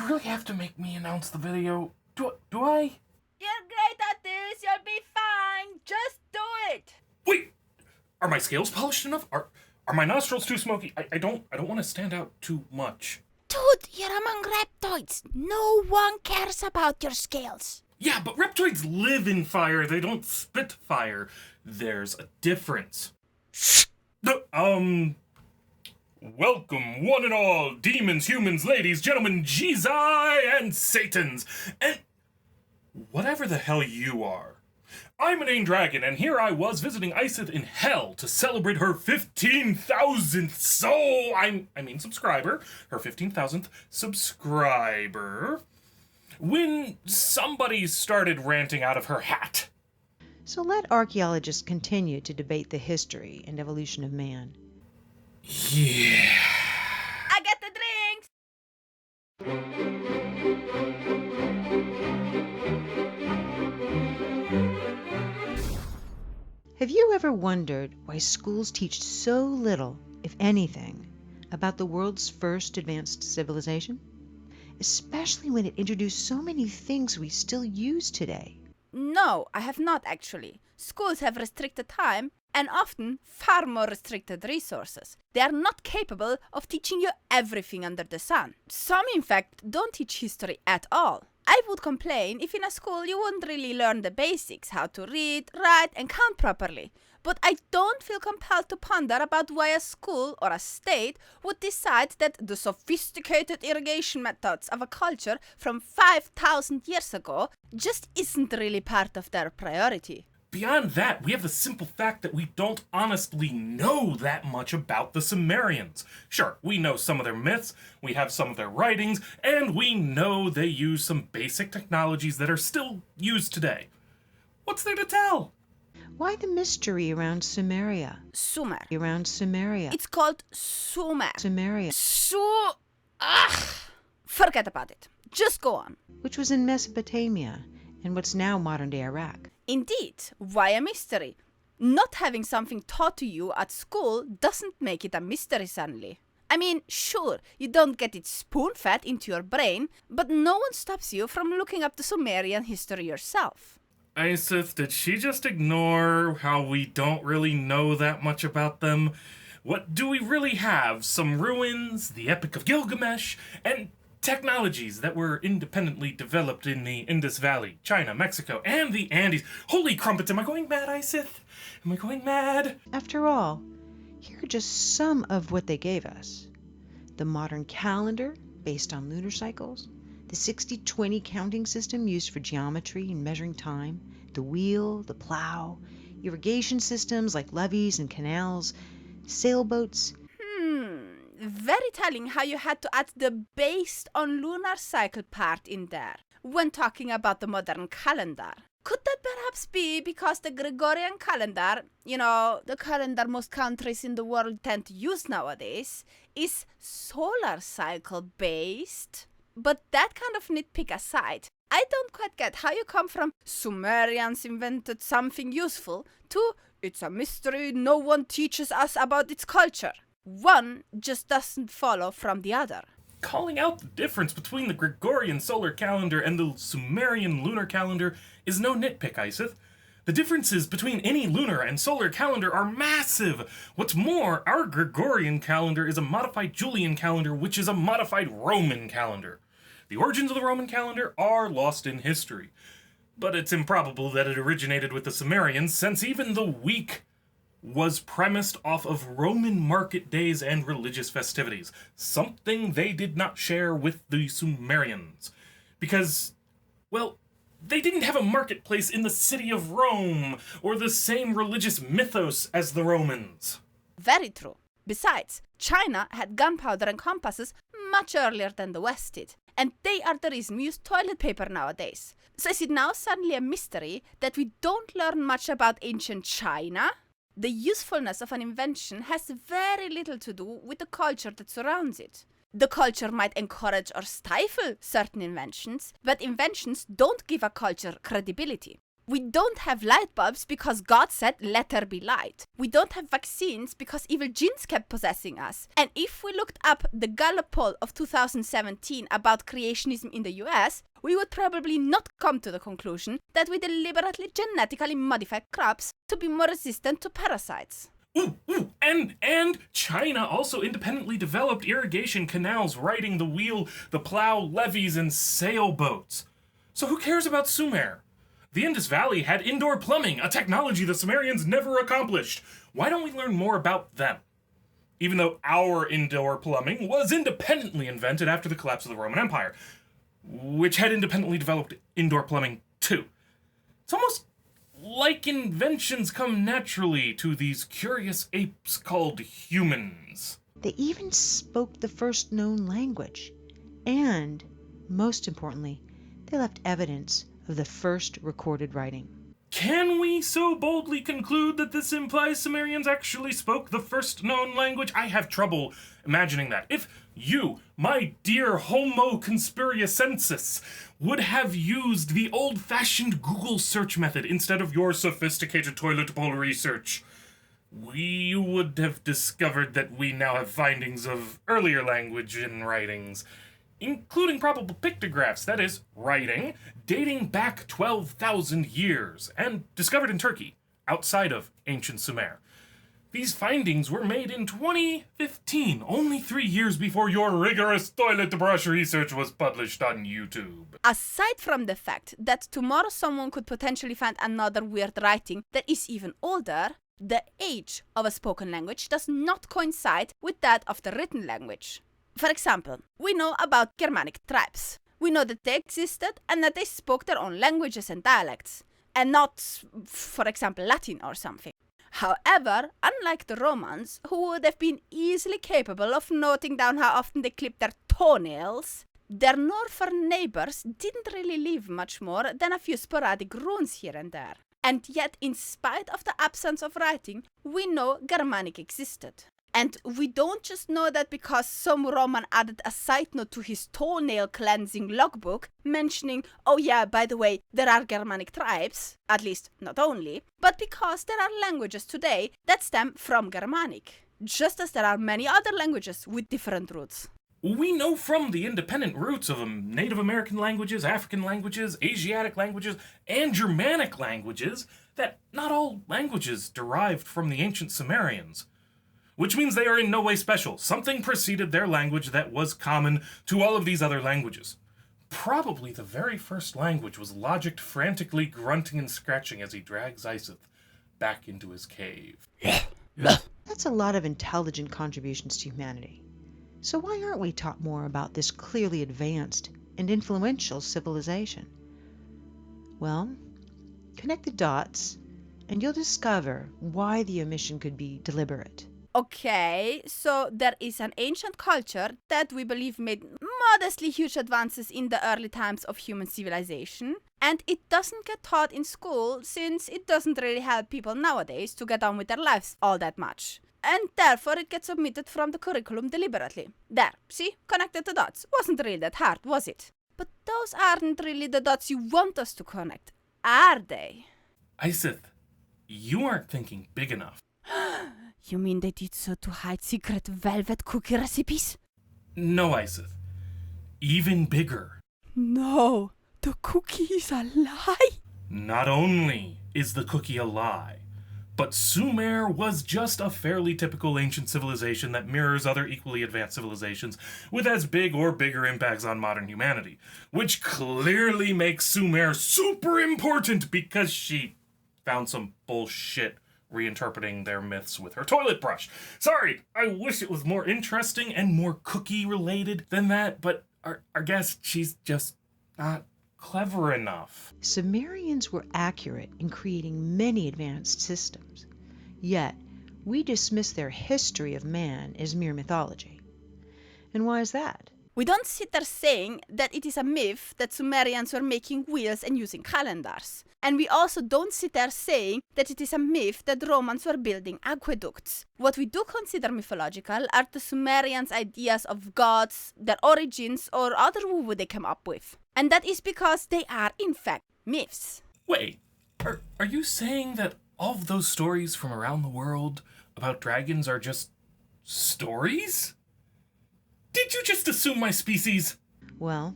you really have to make me announce the video? Do I? You're great at this. You'll be fine. Just do it. Wait! Are my scales polished enough? Are my nostrils too smoky? I don't want to stand out too much. Dude, you're among reptoids. No one cares about your scales. Yeah, but reptoids live in fire. They don't spit fire. There's a difference. Welcome, one and all, demons, humans, ladies, gentlemen, Jesus, and Satans, and whatever the hell you are. I'm an Ain Dragon, and here I was visiting Iseth in hell to celebrate her 15,000th subscriber, her 15,000th subscriber, when somebody started ranting out of her hat. So let archaeologists continue to debate the history and evolution of man. Yeah. I get the drinks. Have you ever wondered why schools teach so little, if anything, about the world's first advanced civilization? Especially when it introduced so many things we still use today. No, I have not actually. Schools have restricted time and often far more restricted resources. They are not capable of teaching you everything under the sun. Some, in fact, don't teach history at all. I would complain if in a school you wouldn't really learn the basics, how to read, write, and count properly. But I don't feel compelled to ponder about why a school or a state would decide that the sophisticated irrigation methods of a culture from 5,000 years ago just isn't really part of their priority. Beyond that, we have the simple fact that we don't honestly know that much about the Sumerians. Sure, we know some of their myths, we have some of their writings, and we know they use some basic technologies that are still used today. What's there to tell? Why the mystery around Sumeria? Sumer. Around Sumeria. It's called Sumer. Sumeria. Forget about it. Just go on. Which was in Mesopotamia and what's now modern-day Iraq. Indeed, why a mystery? Not having something taught to you at school doesn't make it a mystery suddenly. I mean, sure, you don't get it spoon-fed into your brain, but no one stops you from looking up the Sumerian history yourself. Iseth, did she just ignore how we don't really know that much about them? What do we really have? Some ruins, the Epic of Gilgamesh, and technologies that were independently developed in the Indus Valley, China, Mexico, and the Andes. Holy crumpets, am I going mad, Iseth? Am I going mad? After all, here are just some of what they gave us. The modern calendar, based on lunar cycles, the 60-20 counting system used for geometry and measuring time, the wheel, the plow, irrigation systems like levees and canals, sailboats. Very telling how you had to add the based on lunar cycle part in there when talking about the modern calendar. Could that perhaps be because the Gregorian calendar, the calendar most countries in the world tend to use nowadays, is solar cycle based? But that kind of nitpick aside, I don't quite get how you come from Sumerians invented something useful to it's a mystery no one teaches us about its culture. One just doesn't follow from the other. Calling out the difference between the Gregorian solar calendar and the Sumerian lunar calendar is no nitpick, Iseth. The differences between any lunar and solar calendar are massive. What's more, our Gregorian calendar is a modified Julian calendar, which is a modified Roman calendar. The origins of the Roman calendar are lost in history, but it's improbable that it originated with the Sumerians, since even the week was premised off of Roman market days and religious festivities, something they did not share with the Sumerians. Because, well, they didn't have a marketplace in the city of Rome, or the same religious mythos as the Romans. Very true. Besides, China had gunpowder and compasses much earlier than the West did, and they are the reason we use toilet paper nowadays. So is it now suddenly a mystery that we don't learn much about ancient China? The usefulness of an invention has very little to do with the culture that surrounds it. The culture might encourage or stifle certain inventions, but inventions don't give a culture credibility. We don't have light bulbs because God said, let there be light. We don't have vaccines because evil genes kept possessing us. And if we looked up the Gallup poll of 2017 about creationism in the US, we would probably not come to the conclusion that we deliberately genetically modified crops to be more resistant to parasites. And China also independently developed irrigation canals, riding the wheel, the plow, levees, and sailboats. So who cares about Sumer? The Indus Valley had indoor plumbing, a technology the Sumerians never accomplished. Why don't we learn more about them? Even though our indoor plumbing was independently invented after the collapse of the Roman Empire, which had independently developed indoor plumbing too. It's almost like inventions come naturally to these curious apes called humans. They even spoke the first known language. And, most importantly, they left evidence of the first recorded writing. Can we so boldly conclude that this implies Sumerians actually spoke the first known language? I have trouble imagining that. If you, my dear Homo conspiriacensis, would have used the old-fashioned Google search method instead of your sophisticated toilet bowl research, we would have discovered that we now have findings of earlier language and writings, including probable pictographs, that is, writing, dating back 12,000 years, and discovered in Turkey, outside of ancient Sumer. These findings were made in 2015, only 3 years before your rigorous toilet brush research was published on YouTube. Aside from the fact that tomorrow someone could potentially find another weird writing that is even older, the age of a spoken language does not coincide with that of the written language. For example, we know about Germanic tribes. We know that they existed and that they spoke their own languages and dialects, and not, for example, Latin or something. However, unlike the Romans, who would have been easily capable of noting down how often they clipped their toenails, their northern neighbors didn't really leave much more than a few sporadic runes here and there. And yet, in spite of the absence of writing, we know Germanic existed. And we don't just know that because some Roman added a side note to his toenail cleansing logbook, mentioning, oh yeah, by the way, there are Germanic tribes, at least not only, but because there are languages today that stem from Germanic, just as there are many other languages with different roots. We know from the independent roots of Native American languages, African languages, Asiatic languages, and Germanic languages that not all languages derived from the ancient Sumerians. Which means they are in no way special. Something preceded their language that was common to all of these other languages. Probably the very first language was Logic frantically grunting and scratching as he drags Iseth back into his cave. That's a lot of intelligent contributions to humanity. So why aren't we taught more about this clearly advanced and influential civilization? Well, connect the dots, and you'll discover why the omission could be deliberate. Okay, so there is an ancient culture that we believe made modestly huge advances in the early times of human civilization, and it doesn't get taught in school since it doesn't really help people nowadays to get on with their lives all that much. And therefore it gets omitted from the curriculum deliberately. There, see? Connected the dots. Wasn't really that hard, was it? But those aren't really the dots you want us to connect, are they? Iseth, you aren't thinking big enough. You mean they did so to hide secret velvet cookie recipes? No, Iseth. Even bigger. No, the cookie is a lie? Not only is the cookie a lie, but Sumer was just a fairly typical ancient civilization that mirrors other equally advanced civilizations with as big or bigger impacts on modern humanity, which clearly makes Sumer super important because she found some bullshit reinterpreting their myths with her toilet brush. Sorry, I wish it was more interesting and more cookie-related than that, but I guess she's just not clever enough. Sumerians were accurate in creating many advanced systems, yet we dismiss their history of man as mere mythology. And why is that? We don't sit there saying that it is a myth that Sumerians were making wheels and using calendars. And we also don't sit there saying that it is a myth that Romans were building aqueducts. What we do consider mythological are the Sumerians' ideas of gods, their origins, or other woo-woo they came up with. And that is because they are, in fact, myths. Wait, Are you saying that all of those stories from around the world about dragons are just stories? Did you just assume my species? Well,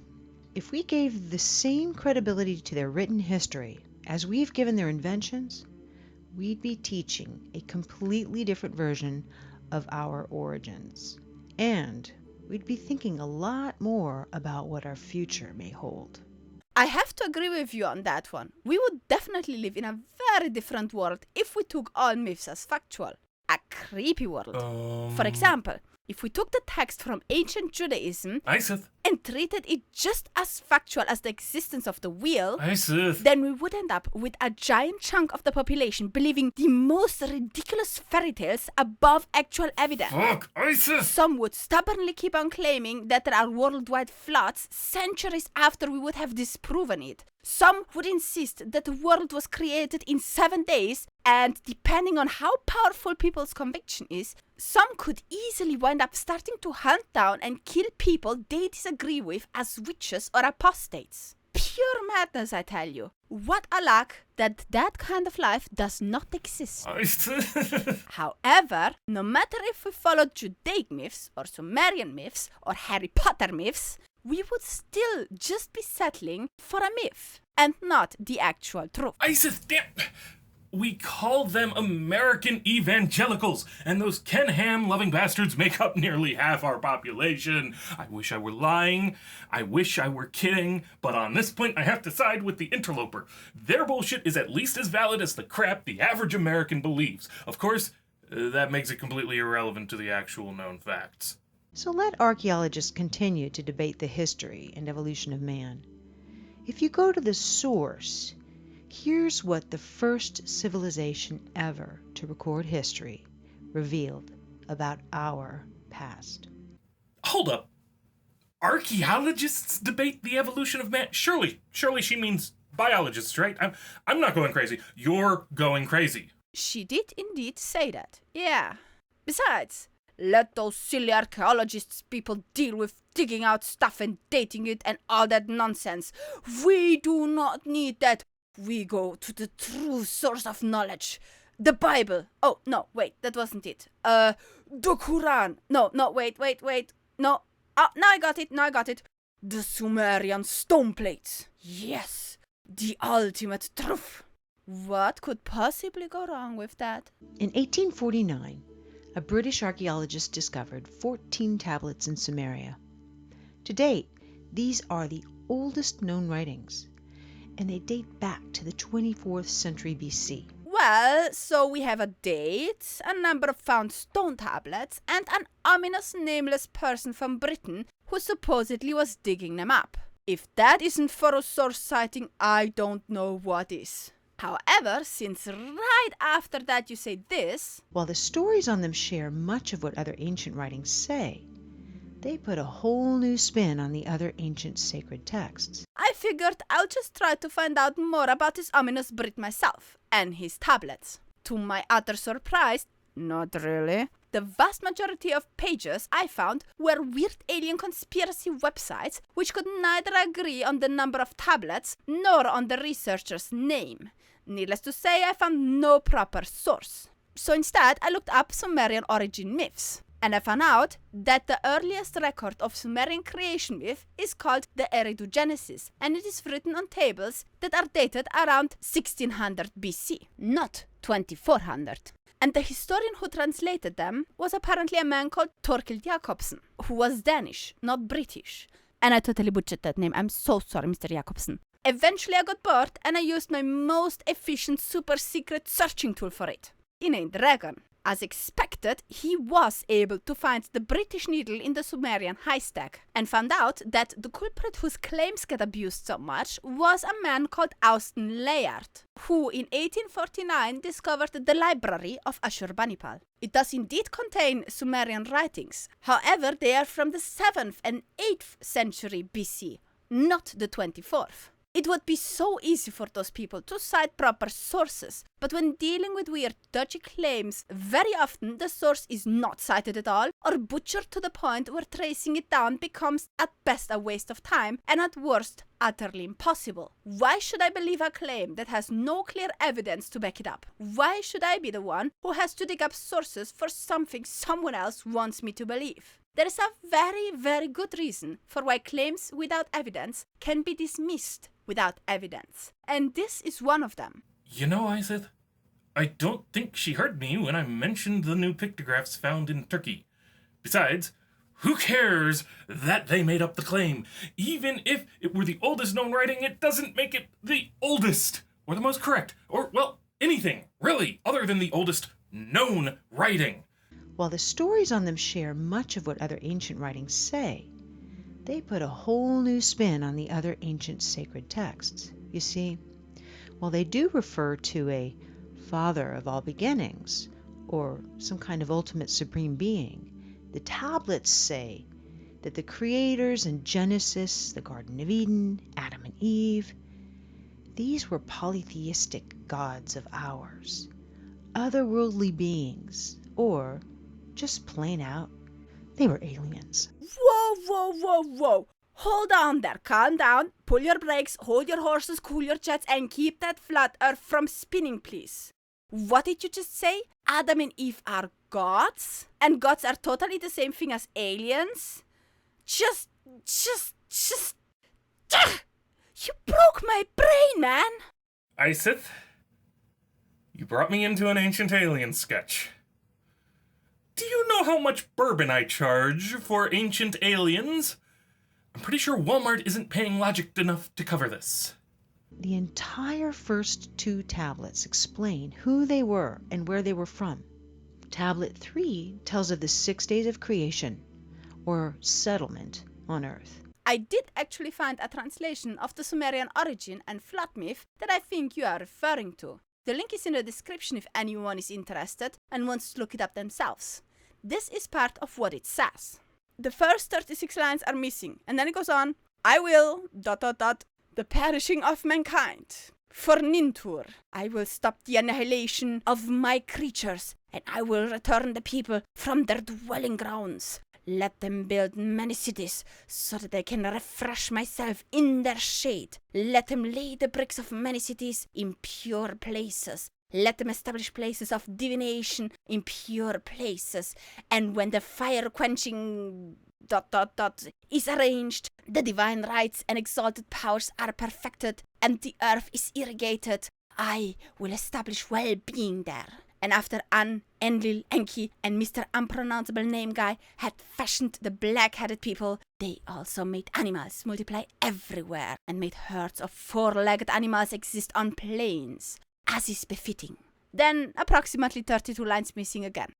if we gave the same credibility to their written history as we've given their inventions, we'd be teaching a completely different version of our origins. And we'd be thinking a lot more about what our future may hold. I have to agree with you on that one. We would definitely live in a very different world if we took all myths as factual. A creepy world. For example, if we took the text from ancient Judaism and treated it just as factual as the existence of the wheel, then we would end up with a giant chunk of the population believing the most ridiculous fairy tales above actual evidence. Fuck, ISIS! Some would stubbornly keep on claiming that there are worldwide floods centuries after we would have disproven it. Some would insist that the world was created in 7 days, and depending on how powerful people's conviction is, some could easily wind up starting to hunt down and kill people they disagree with as witches or apostates. Pure madness, I tell you. What a luck that that kind of life does not exist. However, no matter if we followed Judaic myths or Sumerian myths or Harry Potter myths, we would still just be settling for a myth and not the actual truth. ISIS, damn! We call them American evangelicals, and those Ken Ham-loving bastards make up nearly half our population. I wish I were lying. I wish I were kidding. But on this point, I have to side with the interloper. Their bullshit is at least as valid as the crap the average American believes. Of course, that makes it completely irrelevant to the actual known facts. So let archaeologists continue to debate the history and evolution of man. If you go to the source, here's what the first civilization ever to record history revealed about our past. Hold up. Archaeologists debate the evolution of man? Surely she means biologists, right? I'm not going crazy. You're going crazy. She did indeed say that. Yeah. Besides, let those silly archaeologists people deal with digging out stuff and dating it and all that nonsense. We do not need that. We go to the true source of knowledge. The Bible. Oh, no, wait, that wasn't it. The Quran. No, wait. No. Oh, now I got it. The Sumerian stone plates. Yes, the ultimate truth. What could possibly go wrong with that? In 1849, a British archaeologist discovered 14 tablets in Sumeria. To date, these are the oldest known writings, and they date back to the 24th century BC. Well, so we have a date, a number of found stone tablets, and an ominous nameless person from Britain who supposedly was digging them up. If that isn't for a source sighting, I don't know what is. However, since right after that you say this... While the stories on them share much of what other ancient writings say, they put a whole new spin on the other ancient sacred texts. I figured I'll just try to find out more about this ominous Brit myself, and his tablets. To my utter surprise, not really, the vast majority of pages I found were weird alien conspiracy websites which could neither agree on the number of tablets nor on the researcher's name. Needless to say, I found no proper source. So instead, I looked up Sumerian origin myths. And I found out that the earliest record of Sumerian creation myth is called the Eridu Genesis, and it is written on tables that are dated around 1600 BC, not 2400. And the historian who translated them was apparently a man called Thorkild Jacobsen, who was Danish, not British. And I totally butchered that name. I'm so sorry, Mr. Jacobsen. Eventually I got bored and I used my most efficient super secret searching tool for it. In a dragon. As expected, he was able to find the British needle in the Sumerian haystack and found out that the culprit whose claims get abused so much was a man called Austen Layard, who in 1849 discovered the library of Ashurbanipal. It does indeed contain Sumerian writings, however they are from the 7th and 8th century BC, not the 24th. It would be so easy for those people to cite proper sources, but when dealing with weird, dodgy claims, very often the source is not cited at all, or butchered to the point where tracing it down becomes at best a waste of time, and at worst, utterly impossible. Why should I believe a claim that has no clear evidence to back it up? Why should I be the one who has to dig up sources for something someone else wants me to believe? There is a very, very good reason for why claims without evidence can be dismissed without evidence. And this is one of them. You know, Iseth, I don't think she heard me when I mentioned the new pictographs found in Turkey. Besides, who cares that they made up the claim? Even if it were the oldest known writing, it doesn't make it the oldest, or the most correct, or, well, anything, really, other than the oldest known writing. While the stories on them share much of what other ancient writings say, they put a whole new spin on the other ancient sacred texts. You see, while they do refer to a father of all beginnings, or some kind of ultimate supreme being, the tablets say that the creators in Genesis, the Garden of Eden, Adam and Eve, these were polytheistic gods of ours, otherworldly beings, or just plain out, they were aliens. Whoa. Hold on there, calm down, pull your brakes, hold your horses, cool your jets, and keep that flat earth from spinning, please. What did you just say? Adam and Eve are gods? And gods are totally the same thing as aliens? Just... You broke my brain, man! Iseth, you brought me into an ancient alien sketch. Do you know how much bourbon I charge for ancient aliens? I'm pretty sure Walmart isn't paying Logic enough to cover this. The entire first two tablets explain who they were and where they were from. Tablet 3 tells of the 6 days of creation, or settlement, on Earth. I did actually find a translation of the Sumerian origin and flood myth that I think you are referring to. The link is in the description if anyone is interested and wants to look it up themselves. This is part of what it says. The first 36 lines are missing, and then it goes on, I will, ... the perishing of mankind. For Nintur, I will stop the annihilation of my creatures, and I will return the people from their dwelling grounds. Let them build many cities, so that I can refresh myself in their shade. Let them lay the bricks of many cities in pure places. Let them establish places of divination in pure places. And when the fire-quenching ... is arranged, the divine rights and exalted powers are perfected, and the earth is irrigated, I will establish well-being there. And after An, Enlil, Enki, and Mr. Unpronounceable Name Guy had fashioned the black-headed people, they also made animals multiply everywhere, and made herds of four-legged animals exist on plains, as is befitting. Then approximately 32 lines missing again.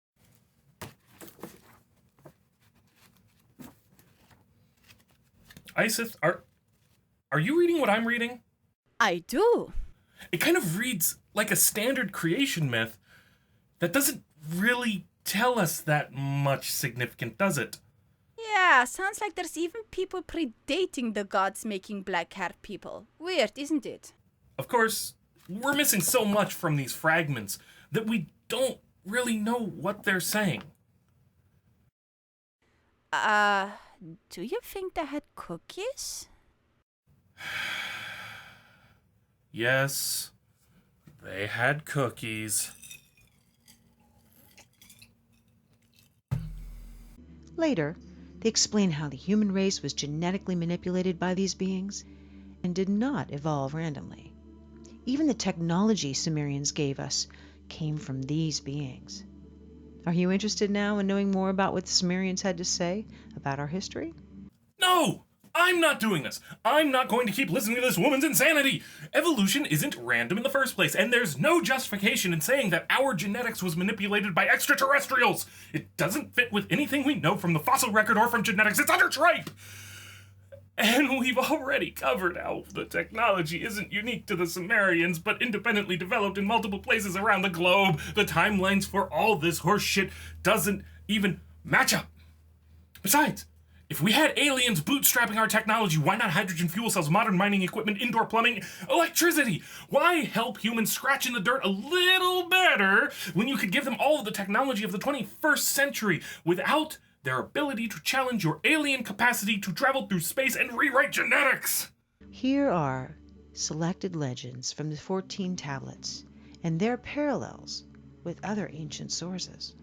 Iseth, are you reading what I'm reading? I do. It kind of reads like a standard creation myth that doesn't really tell us that much significant, does it? Yeah, sounds like there's even people predating the gods making black-haired people. Weird, isn't it? Of course, we're missing so much from these fragments that we don't really know what they're saying. Do you think they had cookies? Yes, they had cookies. Later, they explain how the human race was genetically manipulated by these beings and did not evolve randomly. Even the technology Sumerians gave us came from these beings. Are you interested now in knowing more about what the Sumerians had to say about our history? No! I'm not doing this! I'm not going to keep listening to this woman's insanity! Evolution isn't random in the first place, and there's no justification in saying that our genetics was manipulated by extraterrestrials! It doesn't fit with anything we know from the fossil record or from genetics. It's under tripe! And we've already covered how the technology isn't unique to the Sumerians, but independently developed in multiple places around the globe. The timelines for all this horse shit doesn't even match up. Besides, If we had aliens bootstrapping our technology, why not hydrogen fuel cells, modern mining equipment, indoor plumbing, electricity? Why help humans scratch in the dirt a little better when you could give them all of the technology of the 21st century without their ability to challenge your alien capacity to travel through space and rewrite genetics? Here are selected legends from the 14 tablets and their parallels with other ancient sources.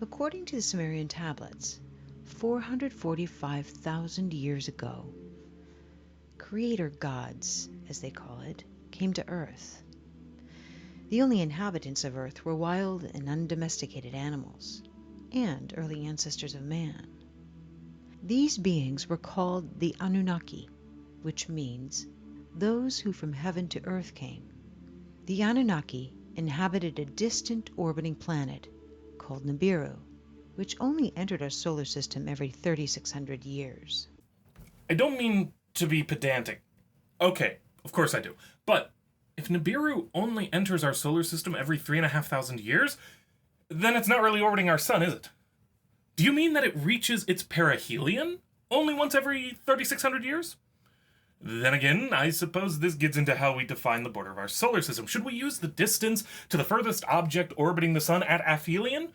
According to the Sumerian tablets, 445,000 years ago, creator gods, as they call it, came to Earth. The only inhabitants of Earth were wild and undomesticated animals, and early ancestors of man. These beings were called the Anunnaki, which means those who from heaven to earth came. The Anunnaki inhabited a distant orbiting planet called Nibiru, which only entered our solar system every 3,600 years. I don't mean to be pedantic. Okay, of course I do. But if Nibiru only enters our solar system every 3,500 years, then it's not really orbiting our sun, is it? Do you mean that it reaches its perihelion only once every 3,600 years? Then again, I suppose this gets into how we define the border of our solar system. Should we use the distance to the furthest object orbiting the sun at aphelion?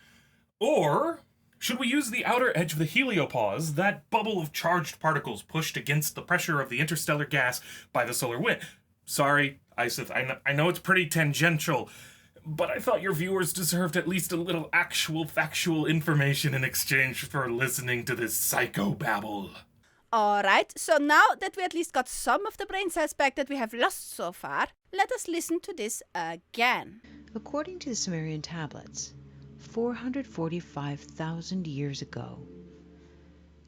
Or should we use the outer edge of the heliopause, that bubble of charged particles pushed against the pressure of the interstellar gas by the solar wind? Sorry, Iseth, I know it's pretty tangential, but I thought your viewers deserved at least a little actual factual information in exchange for listening to this psychobabble. Alright, so now that we at least got some of the brain cells back that we have lost so far, let us listen to this again. According to the Sumerian tablets, 445,000 years ago,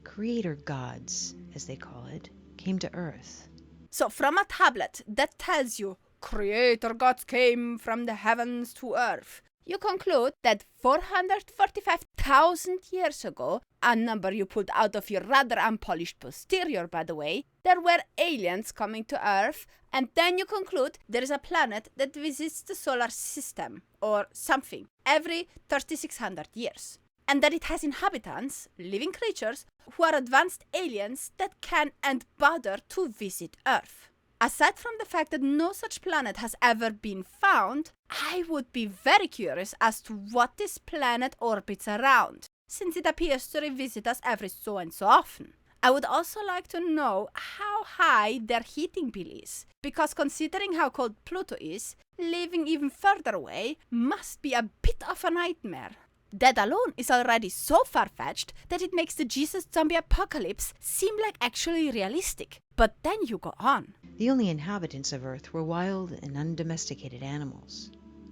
creator gods, as they call it, came to Earth. So from a tablet that tells you creator gods came from the heavens to Earth, you conclude that 445,000 years ago, a number you pulled out of your rather unpolished posterior, by the way, there were aliens coming to Earth, and then you conclude there is a planet that visits the solar system, or something, every 3,600 years. And that it has inhabitants, living creatures, who are advanced aliens that can and bother to visit Earth. Aside from the fact that no such planet has ever been found, I would be very curious as to what this planet orbits around, since it appears to revisit us every so and so often. I would also like to know how high their heating bill is, because considering how cold Pluto is, living even further away must be a bit of a nightmare. That alone is already so far-fetched that it makes the Jesus zombie apocalypse seem like actually realistic. But then you go on. The only inhabitants of Earth were wild and undomesticated animals,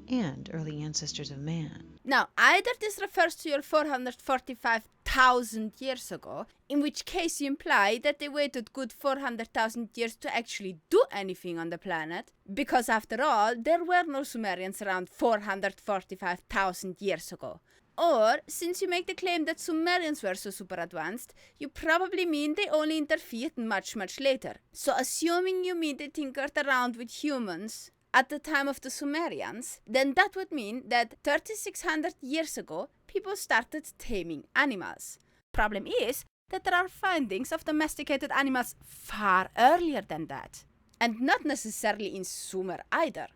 and early ancestors of man. Now, either this refers to your 445,000 years ago, in which case you imply that they waited good 400,000 years to actually do anything on the planet, because after all, there were no Sumerians around 445,000 years ago. Or, since you make the claim that Sumerians were so super advanced, you probably mean they only interfered much later. So assuming you mean they tinkered around with humans at the time of the Sumerians, then that would mean that 3,600 years ago, people started taming animals. Problem is that there are findings of domesticated animals far earlier than that. And not necessarily in Sumer either.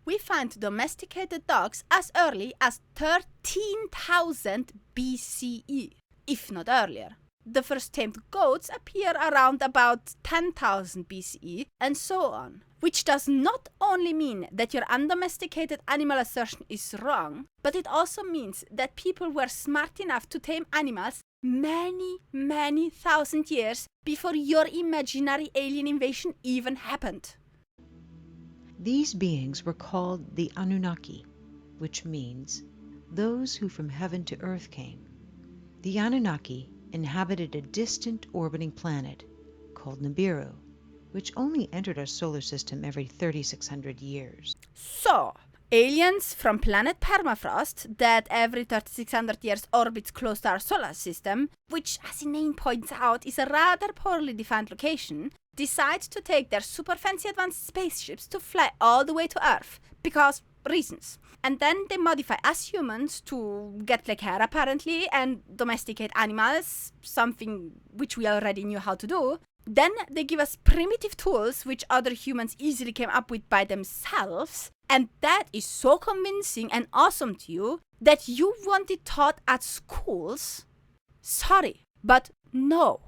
We find domesticated dogs as early as 13,000 BCE, if not earlier. The first tamed goats appear around about 10,000 BCE, and so on. Which does not only mean that your undomesticated animal assertion is wrong, but it also means that people were smart enough to tame animals many thousand years before your imaginary alien invasion even happened. These beings were called the Anunnaki, which means those who from heaven to earth came. The Anunnaki inhabited a distant orbiting planet called Nibiru, which only entered our solar system every 3,600 years. So, aliens from planet Permafrost that every 3,600 years orbits close to our solar system, which, as the name points out, is a rather poorly defined location, decide to take their super fancy advanced spaceships to fly all the way to Earth, because reasons. And then they modify us humans to get like hair apparently and domesticate animals, something which we already knew how to do. Then they give us primitive tools which other humans easily came up with by themselves. And that is so convincing and awesome to you that you want it taught at schools? Sorry, but no.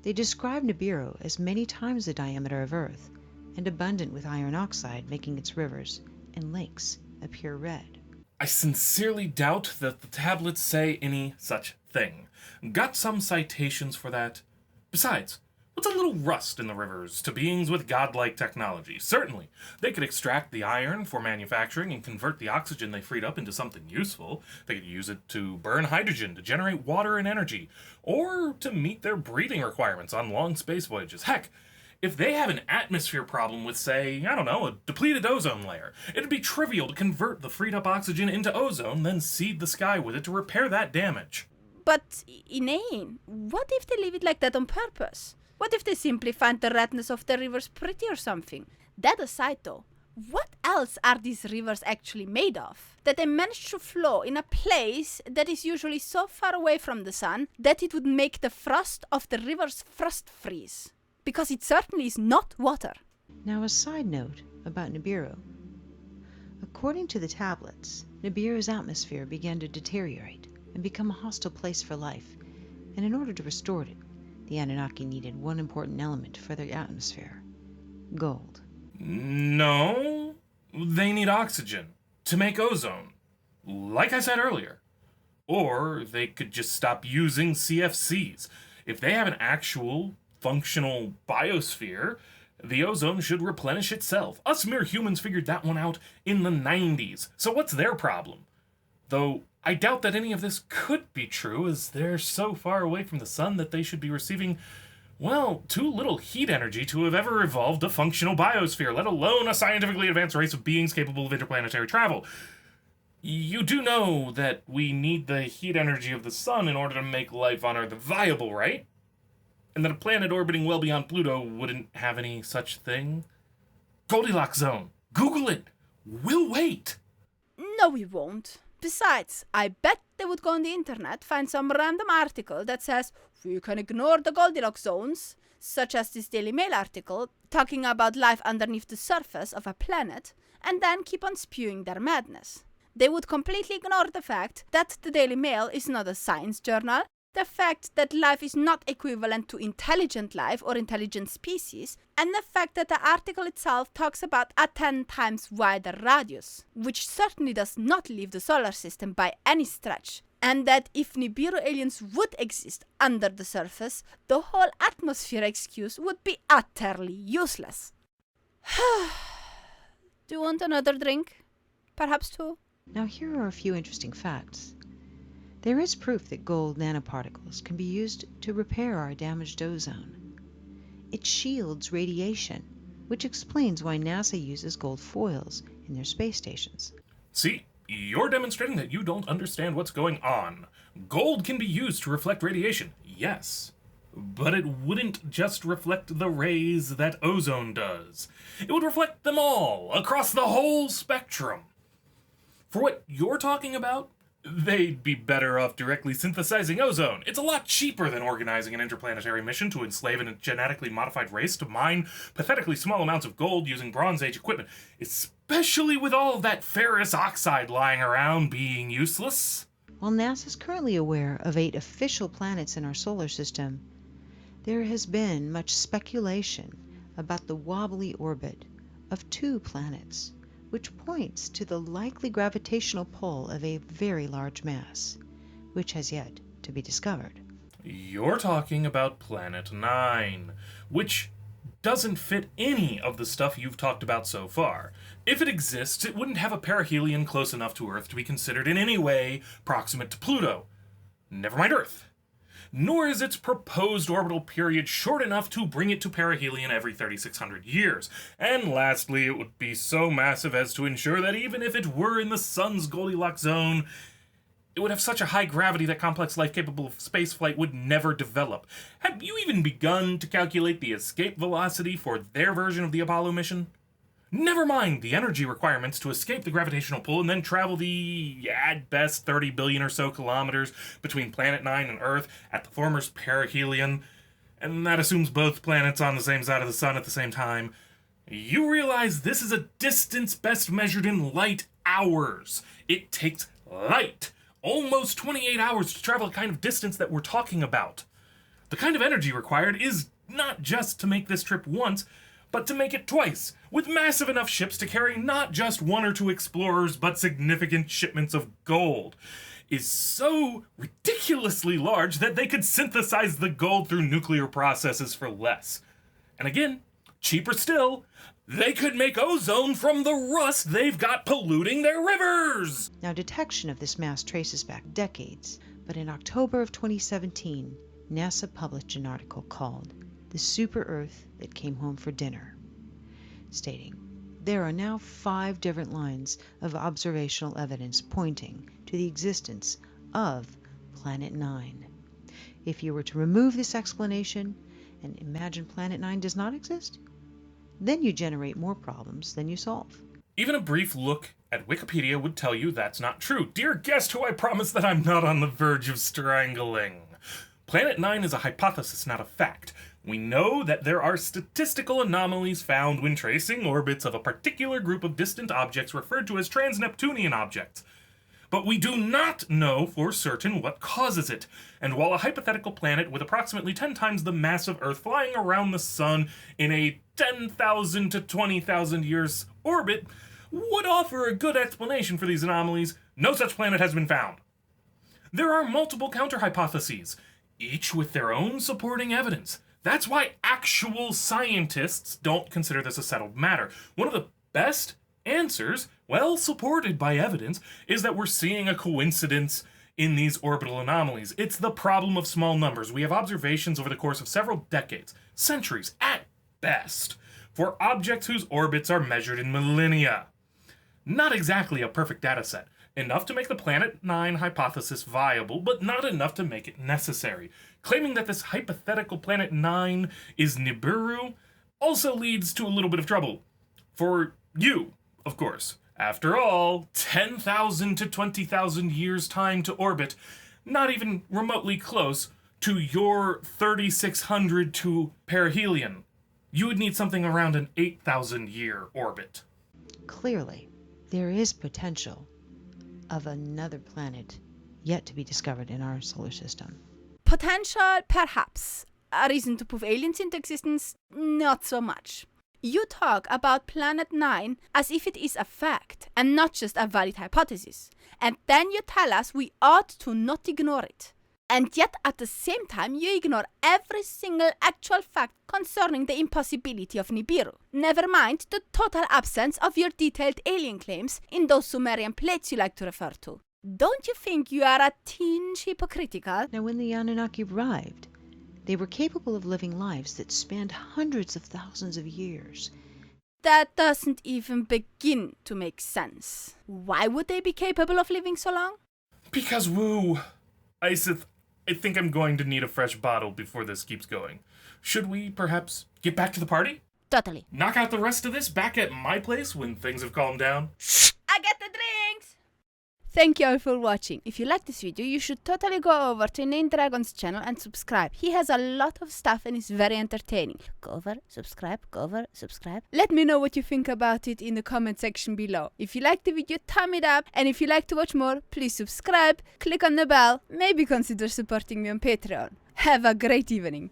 They describe Nibiru as many times the diameter of Earth and abundant with iron oxide, making its rivers and lakes appear red. I sincerely doubt that the tablets say any such thing. Got some citations for that? Besides, what's a little rust in the rivers to beings with godlike technology? Certainly, they could extract the iron for manufacturing and convert the oxygen they freed up into something useful. They could use it to burn hydrogen to generate water and energy, or to meet their breathing requirements on long space voyages. Heck, if they have an atmosphere problem with, say, I don't know, a depleted ozone layer, it'd be trivial to convert the freed up oxygen into ozone, then seed the sky with it to repair that damage. But inane, what if they leave it like that on purpose? What if they simply find the redness of the rivers pretty or something? That aside though, what else are these rivers actually made of? That they manage to flow in a place that is usually so far away from the sun that it would make the frost of the rivers frost freeze. Because it certainly is not water. Now a side note about Nibiru. According to the tablets, Nibiru's atmosphere began to deteriorate and become a hostile place for life, and in order to restore it, the Anunnaki needed one important element for their atmosphere: gold. No, they need oxygen to make ozone, like I said earlier. Or they could just stop using CFCs. If they have an actual, functional biosphere, the ozone should replenish itself. Us mere humans figured that one out in the 90s, so what's their problem? Though I doubt that any of this could be true, as they're so far away from the sun that they should be receiving, well, too little heat energy to have ever evolved a functional biosphere, let alone a scientifically advanced race of beings capable of interplanetary travel. You do know that we need the heat energy of the sun in order to make life on Earth viable, right? And that a planet orbiting well beyond Pluto wouldn't have any such thing? Goldilocks zone. Google it. We'll wait. No, we won't. Besides, I bet they would go on the internet, find some random article that says we can ignore the Goldilocks zones, such as this Daily Mail article talking about life underneath the surface of a planet, and then keep on spewing their madness. They would completely ignore the fact that the Daily Mail is not a science journal, the fact that life is not equivalent to intelligent life or intelligent species, and the fact that the article itself talks about a 10 times wider radius, which certainly does not leave the solar system by any stretch, and that if Nibiru aliens would exist under the surface, the whole atmosphere excuse would be utterly useless. Do you want another drink? Perhaps two? Now here are a few interesting facts. There is proof that gold nanoparticles can be used to repair our damaged ozone. It shields radiation, which explains why NASA uses gold foils in their space stations. See, you're demonstrating that you don't understand what's going on. Gold can be used to reflect radiation, yes. But it wouldn't just reflect the rays that ozone does. It would reflect them all, across the whole spectrum. For what you're talking about, they'd be better off directly synthesizing ozone. It's a lot cheaper than organizing an interplanetary mission to enslave a genetically modified race to mine pathetically small amounts of gold using Bronze Age equipment, especially with all of that ferrous oxide lying around being useless. While NASA's currently aware of 8 official planets in our solar system, there has been much speculation about the wobbly orbit of 2 planets, which points to the likely gravitational pull of a very large mass, which has yet to be discovered. You're talking about Planet 9, which doesn't fit any of the stuff you've talked about so far. If it exists, it wouldn't have a perihelion close enough to Earth to be considered in any way proximate to Pluto. Never mind Earth. Nor is its proposed orbital period short enough to bring it to perihelion every 3,600 years. And lastly, it would be so massive as to ensure that even if it were in the sun's Goldilocks zone, it would have such a high gravity that complex life capable of spaceflight would never develop. Have you even begun to calculate the escape velocity for their version of the Apollo mission? Never mind the energy requirements to escape the gravitational pull and then travel the, at best, 30 billion or so kilometers between Planet 9 and Earth at the former's perihelion, and that assumes both planets on the same side of the sun at the same time. You realize this is a distance best measured in light hours. It takes light, almost 28 hours to travel the kind of distance that we're talking about. The kind of energy required is not just to make this trip once, but to make it twice, with massive enough ships to carry not just one or two explorers, but significant shipments of gold, is so ridiculously large that they could synthesize the gold through nuclear processes for less. And again, cheaper still, they could make ozone from the rust they've got polluting their rivers! Now, detection of this mass traces back decades, but in October of 2017, NASA published an article called "The Super Earth That Came Home for Dinner," stating, there are now 5 different lines of observational evidence pointing to the existence of Planet 9. If you were to remove this explanation and imagine Planet 9 does not exist, then you generate more problems than you solve. Even a brief look at Wikipedia would tell you that's not true. Dear guest who I promise that I'm not on the verge of strangling. Planet 9 is a hypothesis, not a fact. We know that there are statistical anomalies found when tracing orbits of a particular group of distant objects referred to as trans-Neptunian objects. But we do not know for certain what causes it, and while a hypothetical planet with approximately 10 times the mass of Earth flying around the Sun in a 10,000 to 20,000 years orbit would offer a good explanation for these anomalies, no such planet has been found. There are multiple counter-hypotheses, each with their own supporting evidence. That's why actual scientists don't consider this a settled matter. One of the best answers, well supported by evidence, is that we're seeing a coincidence in these orbital anomalies. It's the problem of small numbers. We have observations over the course of several decades, centuries at best, for objects whose orbits are measured in millennia. Not exactly a perfect data set. Enough to make the Planet 9 hypothesis viable, but not enough to make it necessary. Claiming that this hypothetical Planet 9 is Nibiru also leads to a little bit of trouble. For you, of course. After all, 10,000 to 20,000 years time to orbit, not even remotely close to your 3,600 to perihelion. You would need something around an 8,000 year orbit. Clearly, there is potential of another planet yet to be discovered in our solar system. Potential, perhaps. A reason to prove aliens into existence, not so much. You talk about Planet 9 as if it is a fact and not just a valid hypothesis. And then you tell us we ought to not ignore it. And yet at the same time you ignore every single actual fact concerning the impossibility of Nibiru. Never mind the total absence of your detailed alien claims in those Sumerian plates you like to refer to. Don't you think you are a tinge hypocritical? Now, when the Anunnaki arrived, they were capable of living lives that spanned hundreds of thousands of years. That doesn't even begin to make sense. Why would they be capable of living so long? Because woo. Iseth, I think I'm going to need a fresh bottle before this keeps going. Should we perhaps get back to the party? Totally. Knock out the rest of this back at my place when things have calmed down? I get the drinks! Thank you all for watching. If you like this video, you should totally go over to Name Dragon's channel and subscribe. He has a lot of stuff and is very entertaining. Go over, subscribe, go over, subscribe. Let me know what you think about it in the comment section below. If you liked the video, thumb it up. And if you like to watch more, please subscribe, click on the bell, maybe consider supporting me on Patreon. Have a great evening.